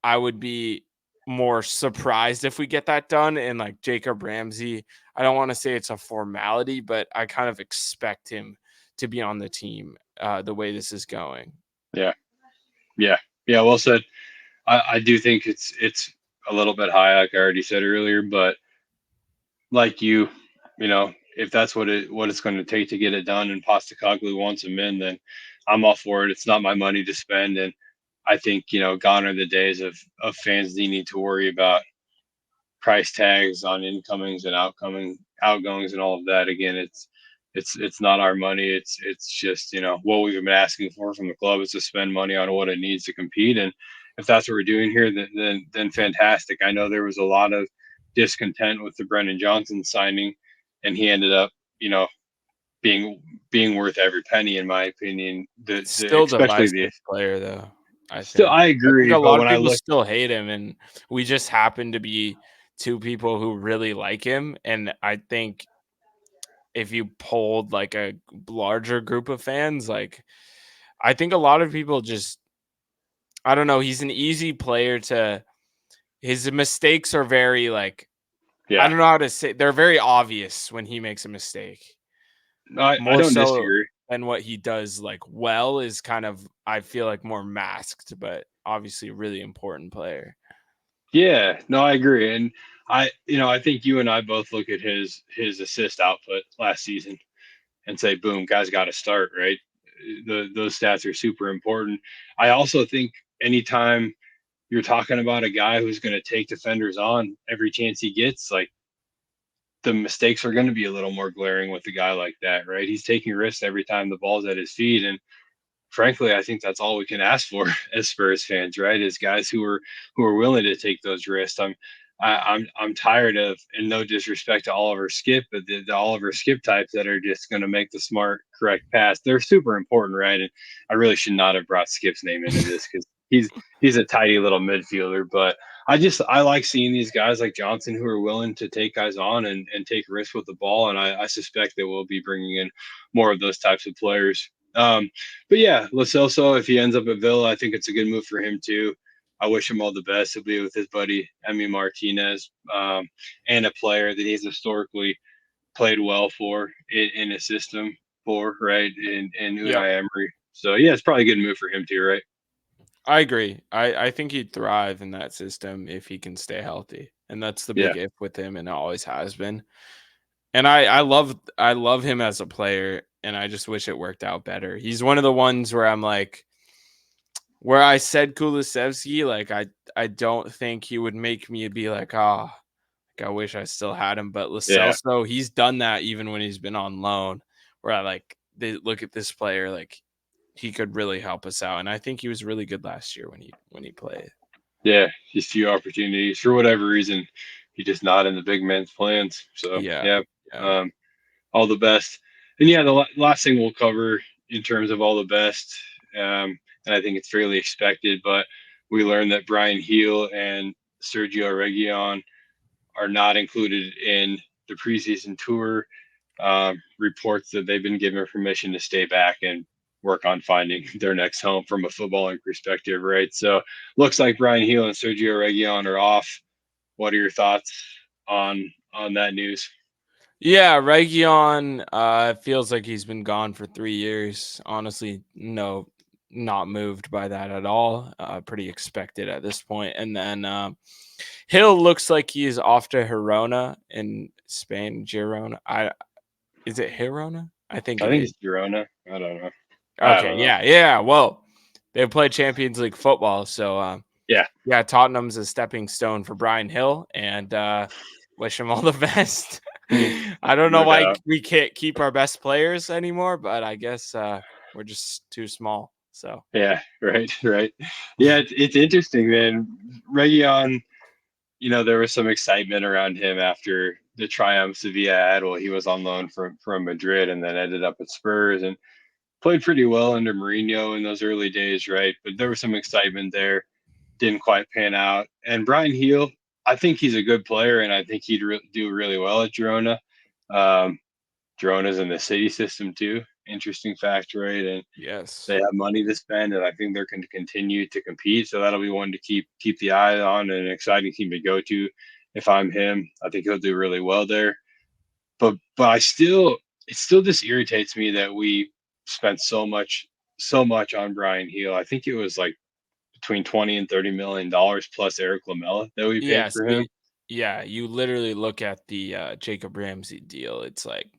B: I would be more surprised if we get that done. And like Jacob Ramsey, I don't want to say it's a formality, but I kind of expect him to be on the team the way this is going.
A: Yeah. Yeah. Yeah. Well said. I do think it's a little bit high, like I already said earlier, but like you know, if that's what it's going to take to get it done, and Postacoglu wants him in, then I'm all for it. It's not my money to spend, and I think gone are the days of fans needing to worry about price tags on incomings and outgoings and all of that. Again, it's not our money. It's just what we've been asking for from the club is to spend money on what it needs to compete. And if that's what we're doing here, then fantastic. I know there was a lot of discontent with the Brendan Johnson signing, and he ended up being being worth every penny in my opinion. The
B: Still
A: especially the
B: divisive player, though. I
A: still
B: think.
A: I
B: I think
A: agree,
B: a
A: but
B: lot of
A: when I
B: people
A: look,
B: still hate him, and we just happen to be two people who really like him. And I think if you polled like a larger group of fans, like I think a lot of people just, I don't know. He's an easy player to. His mistakes are very like, I
A: yeah,
B: don't know how to say. They're very obvious when he makes a mistake.
A: I
B: More
A: don't
B: so
A: disagree.
B: than what he does like well is kind of, I feel like, more masked, but obviously a really important player.
A: Yeah, no, I agree. And I think you and I both look at his assist output last season and say, boom, guys got to start, right? Those stats are super important. I also think anytime you're talking about a guy who's going to take defenders on every chance he gets, like the mistakes are going to be a little more glaring with a guy like that, right? He's taking risks every time the ball's at his feet, and frankly, I think that's all we can ask for as Spurs fans, right? Is guys who are willing to take those risks. I'm tired of, and no disrespect to Oliver Skip, but the Oliver Skip types that are just going to make the smart, correct pass. They're super important, right? And I really should not have brought Skip's name into this because he's a tidy little midfielder, but I like seeing these guys like Johnson who are willing to take guys on and take risks with the ball, and I suspect that we'll be bringing in more of those types of players. But yeah, Lo Celso, if he ends up at Villa, I think it's a good move for him too. I wish him all the best. He'll be with his buddy Emi Martinez, and a player that he's historically played well for in his system for, right, in
B: Yep.
A: Unai Emery. So yeah, it's probably a good move for him too, right?
B: I agree. I think he'd thrive in that system if he can stay healthy. And that's the
A: Yeah,
B: big if with him, and it always has been. And I love him as a player, and I just wish it worked out better. He's one of the ones where I'm like, where I said Kulusevski, like I don't think he would make me be like, oh, like I wish I still had him. But
A: yeah,
B: Lacelso, he's done that even when he's been on loan, where I like, they look at this player like he could really help us out. And I think he was really good last year when he played.
A: yeah. Just few opportunities for whatever reason. He's just not in the big man's plans. So
B: Yeah.
A: yeah,
B: Yeah.
A: um, all the best. And yeah, the last thing we'll cover in terms of all the best, and I think it's fairly expected, but we learned that Brian Heel and Sergio Reguilon are not included in the preseason tour. Reports that they've been given permission to stay back and work on finding their next home from a footballing perspective, right? So looks like Brian Heel and Sergio Reguilon are off. What are your thoughts on that news?
B: Yeah, Region feels like he's been gone for 3 years. Honestly, no, not moved by that at all. Pretty expected at this point. And then Hill looks like he is off to Girona in Spain. Girona. Is it Girona? I think
A: I
B: it
A: think
B: is.
A: it's Girona. I don't know. I
B: Okay,
A: don't know.
B: yeah. Well, they play Champions League football, so
A: Yeah.
B: yeah, Tottenham's a stepping stone for Brian Hill, and wish him all the best. I don't know
A: No
B: why
A: doubt.
B: we can't keep our best players anymore, but I guess we're just too small. So
A: Yeah. Right. Right. Yeah. It's interesting, man. Region, there was some excitement around him after the triumph Sevilla had. Well, he was on loan from Madrid and then ended up at Spurs and played pretty well under Mourinho in those early days, right? But there was some excitement there. Didn't quite pan out. And Brian Heel, I think he's a good player, and I think he'd do really well at Girona. Um, Girona's in the city system too. Interesting fact, right? And
B: yes,
A: they have money to spend, and I think they're going to continue to compete. So that'll be one to keep the eye on, and an exciting team to go to. If I'm him, I think he'll do really well there. But it still just irritates me that we spent so much on Brian Heel. I think it was like between 20 and $30 million plus Eric Lamela that we paid
B: yes,
A: for him.
B: yeah. You literally look at the Jacob Ramsey deal. It's like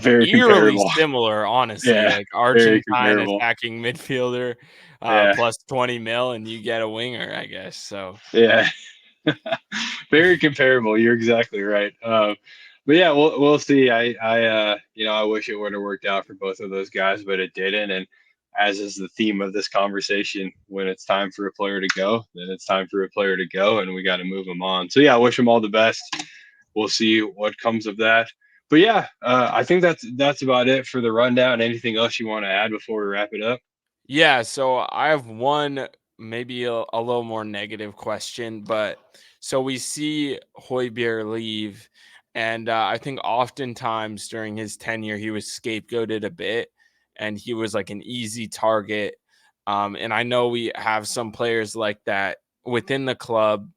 A: Very
B: eerily
A: comparable.
B: similar, honestly.
A: Yeah,
B: Like
A: very
B: Argentine
A: comparable.
B: attacking midfielder,
A: Yeah,
B: plus 20 mil, and you get a winger, I guess. So
A: yeah. Very comparable. You're exactly right. But yeah, we'll see. I wish it would have worked out for both of those guys, but it didn't. And as is the theme of this conversation, when it's time for a player to go, then it's time for a player to go, and we got to move them on. So yeah, I wish them all the best. We'll see what comes of that. But yeah, I think that's about it for the rundown. Anything else you want to add before we wrap it up?
B: yeah, so I have one maybe a little more negative question, but so we see Hoybier leave, and I think oftentimes during his tenure he was scapegoated a bit, and he was like an easy target. And I know we have some players like that within the club.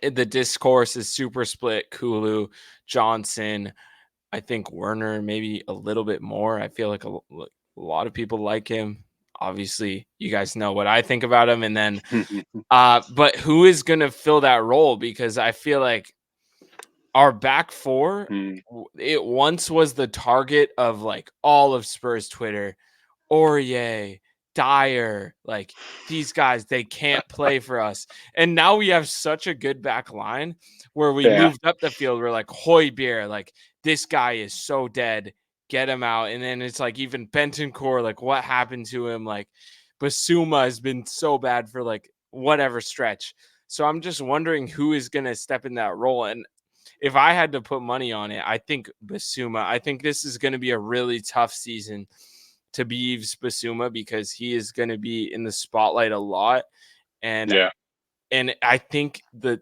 B: The discourse is super split. Kulu, Johnson, I think Werner maybe a little bit more. I feel like a lot of people like him. Obviously, you guys know what I think about him. And then, but who is going to fill that role? Because I feel like our back four, it once was the target of like all of Spurs Twitter. Aurier, Dyer, like these guys, they can't play for us. And now we have such a good back line where we
A: Yeah,
B: moved up the field. We're like Hoybier, like this guy is so dead. Get him out. And then it's like even Bentancur, like what happened to him? Like Basuma has been so bad for like whatever stretch. So I'm just wondering who is going to step in that role. And if I had to put money on it, I think Basuma. I think this is going to be a really tough season to Beeves Basuma because he is going to be in the spotlight a lot. And
A: yeah.
B: and I think the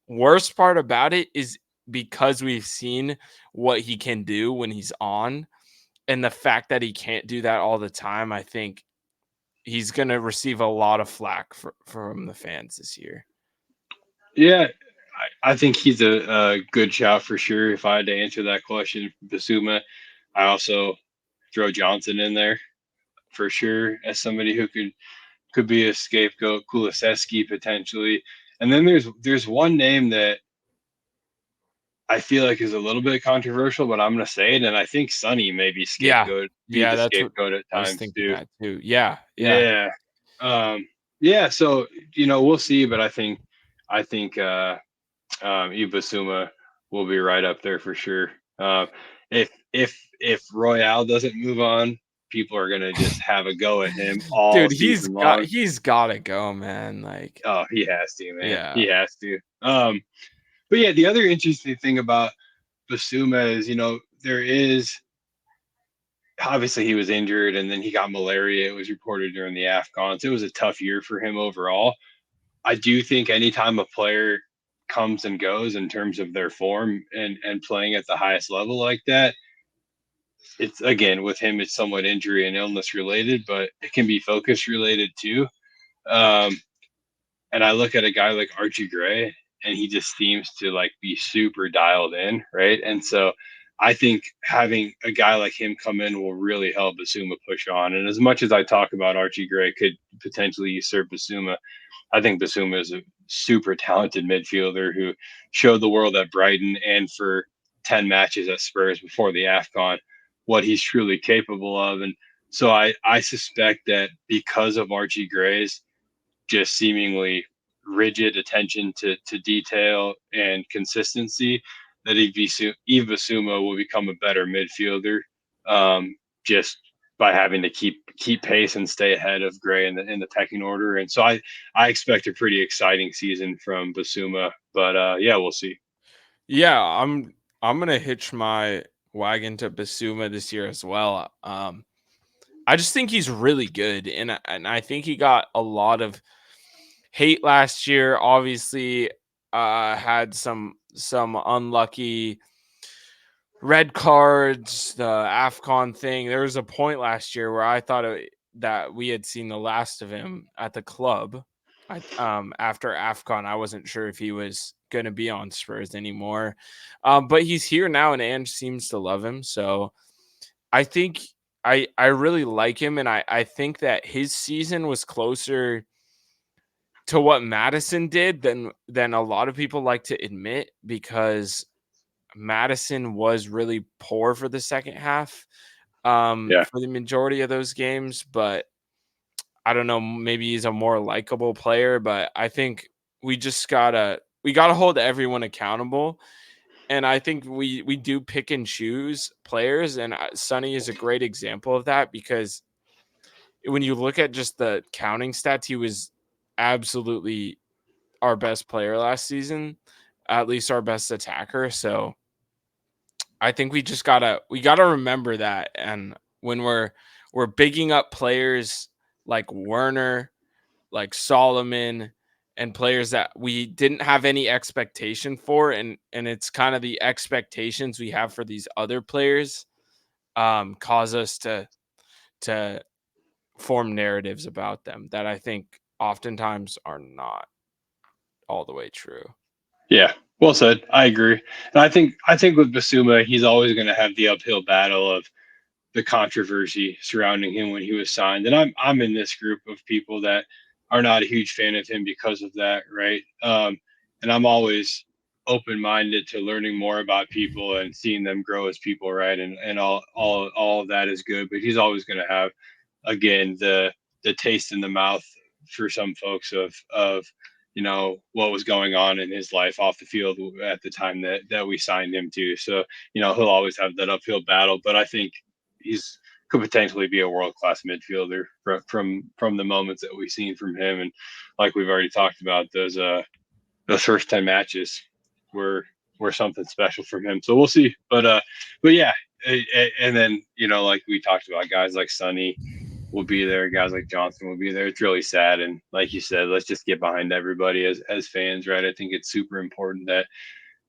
B: worst part about it is because we've seen what he can do when he's on, and the fact that he can't do that all the time, I think he's going to receive a lot of flack from the fans this year.
A: Yeah, I think he's a good shout for sure. If I had to answer that question, Basuma, I also throw Johnson in there for sure as somebody who could be a scapegoat. Kuliseski potentially, and then there's one name that I feel like is a little bit controversial, but I'm gonna say it, and I think Sonny may
B: Yeah.
A: be
B: Yeah,
A: the
B: that's what
A: scapegoat at
B: I was
A: times
B: thinking
A: too.
B: that too. Yeah. Yeah.
A: Yeah, yeah. So we'll see, but I think Ibasuma will be right up there for sure. If Royale doesn't move on, people are gonna just have a go at him all
B: Dude, he's
A: season
B: got
A: long.
B: he's got to go, man. Like,
A: Oh, he has to, man.
B: yeah.
A: He has to. But yeah, the other interesting thing about Basuma is, there is obviously he was injured and then he got malaria. It was reported during the AFCONs. It was a tough year for him overall. I do think anytime a player comes and goes in terms of their form and playing at the highest level like that, it's again with him, it's somewhat injury and illness related, but it can be focus related too. Um, and I look at a guy like Archie Gray, and he just seems to like be super dialed in, right? And so I think having a guy like him come in will really help Basuma push on. And as much as I talk about Archie Gray could potentially usurp Basuma, I think Basuma is a super talented midfielder who showed the world at Brighton and for 10 matches at Spurs before the AFCON what he's truly capable of. And so I suspect that because of Archie Gray's just seemingly rigid attention to detail and consistency, that Yves Bissouma will become a better midfielder, just by having to keep pace and stay ahead of Gray in the pecking order. And so I expect a pretty exciting season from Bissouma, but yeah, we'll see.
B: Yeah, I'm gonna hitch my wagon to Basuma this year as well. I just think he's really good, and I think he got a lot of hate last year. Obviously, had some unlucky red cards, the AFCON thing. There was a point last year where I thought that we had seen the last of him at the club. After AFCON, I wasn't sure if he was going to be on Spurs anymore, but he's here now, and Ange seems to love him. So I think I really like him, and I think that his season was closer to what Madison did than a lot of people like to admit, because Madison was really poor for the second half,
A: Yeah.
B: for the majority of those games. But I don't know, maybe he's a more likable player, but I think we gotta hold everyone accountable. And I think we do pick and choose players, and Sonny is a great example of that, because when you look at just the counting stats, he was absolutely our best player last season, at least our best attacker. So I think we gotta remember that. And when we're bigging up players like Werner, like Solomon, and players that we didn't have any expectation for, and it's kind of the expectations we have for these other players, cause us to form narratives about them that I think oftentimes are not all the way true.
A: Yeah, well said. I agree. And I think with Basuma, he's always going to have the uphill battle of the controversy surrounding him when he was signed. And I'm in this group of people that are not a huge fan of him because of that, right? And I'm always open minded to learning more about people and seeing them grow as people, right? And all of that is good. But he's always going to have, again, the taste in the mouth for some folks of what was going on in his life off the field at the time that we signed him to. So he'll always have that uphill battle. But I think he's could potentially be a world class midfielder from the moments that we've seen from him, and like we've already talked about, those first 10 matches were something special from him. So we'll see, but yeah, and then like we talked about, guys like Sonny will be there, guys like Johnson will be there. It's really sad, and like you said, let's just get behind everybody as fans, right? I think it's super important that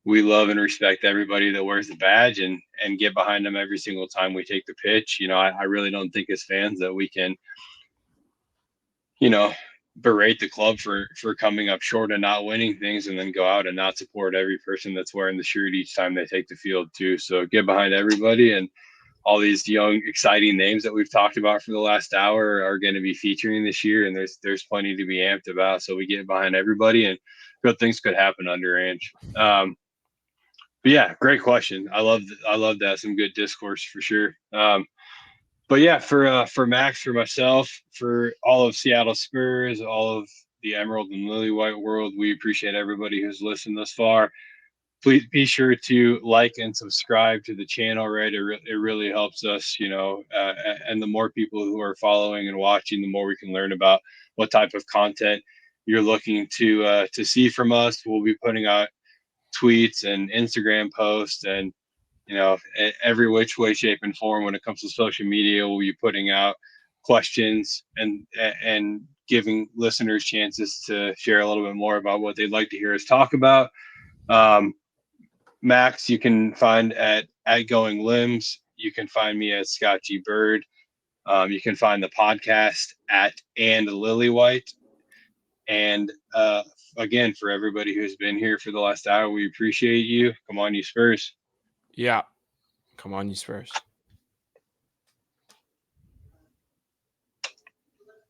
A: we love and respect everybody that wears the badge and get behind them every single time we take the pitch. I really don't think as fans that we can, you know, berate the club for coming up short and not winning things and then go out and not support every person that's wearing the shirt each time they take the field too. So get behind everybody, and all these young, exciting names that we've talked about for the last hour are going to be featuring this year, and there's plenty to be amped about. So we get behind everybody, and good things could happen under Ange. But yeah, great question. I love that. Some good discourse for sure. But yeah, for Max, for myself, for all of Seattle Spurs, all of the Emerald and Lilywhite world, we appreciate everybody who's listened thus far. Please be sure to like and subscribe to the channel, right? It really helps us, and the more people who are following and watching, the more we can learn about what type of content you're looking to see from us. We'll be putting out tweets and Instagram posts, and every which way, shape, and form when it comes to social media. We'll be putting out questions and giving listeners chances to share a little bit more about what they'd like to hear us talk about. Max, you can find at outgoing limbs. You can find me at Scott G Bird. You can find the podcast at and Lilywhite. And again, for everybody who's been here for the last hour, we appreciate you. Come on, you Spurs.
B: Yeah, come on, you Spurs.